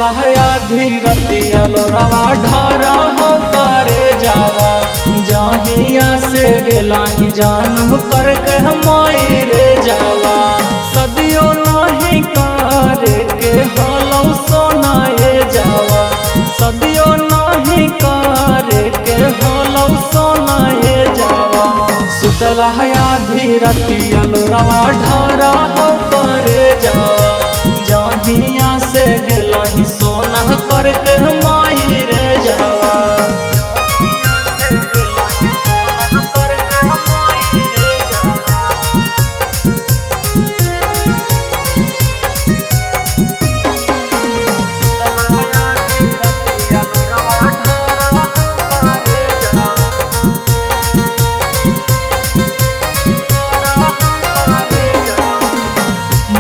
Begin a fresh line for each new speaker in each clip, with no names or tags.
सुतला है आधी रतिया लोरावा ढारा हो करे जावा जहिया से गेला ही जानम करके हमारी रे जावा सदियों नहीं करे के हलौ सोनाए जावा सदियों नहीं करे के हलौ सोनाए जावा सुतला है आधी रतिया लोरावा ढारा हो करे जावा जहिया से गेला ही सोना करके हमारी रे जावा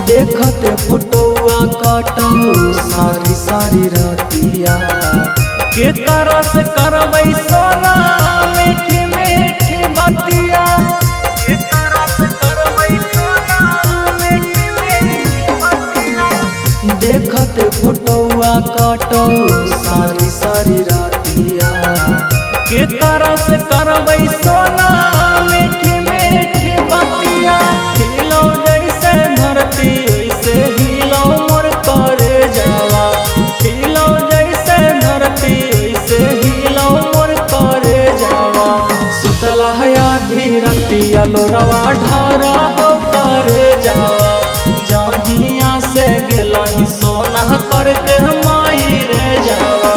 देखते फुटुआ कटऊ सारी सारी रतिया के तरह से करबै सोना मीठी मीठी बतिया के तरह से करबै सोना मीठी मीठी बतिया देखते फुटुआ कटऊ सारी सारी रतिया के तरह से करबै सोना मीठी मीठी बतिया हिलो जैसे धरती से हिलो मोर करे जावा हिलो जैसे धरती से हिलो मोर करे जावा सुतला है आधी रतिया लोरावा ढारा हो करे जावा जहिया से गेला ही सोना करके हमारी रे जावा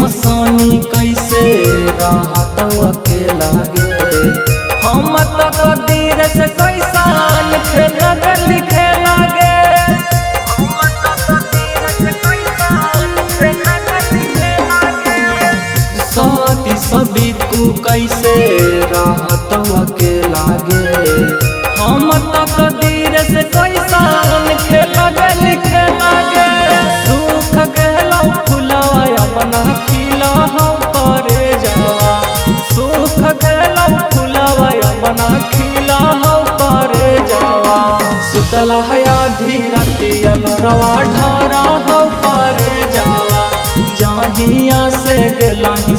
हसानी कैसे राहत अकेला गे हम तक दीर से कैसा लिखे लिखे लागे साथी सभी तू कैसे राहत अकेला गे हम तक दीर से कैसा लिखे लिखे लागे सुख गहला फुलावा अपना खिला हम करे जावा सुख गहला फुलावा अपना खिला हम करे जावा सुतला है आधी रतिया लोरावा ढारा हम करे जावा जहिया से गेला ही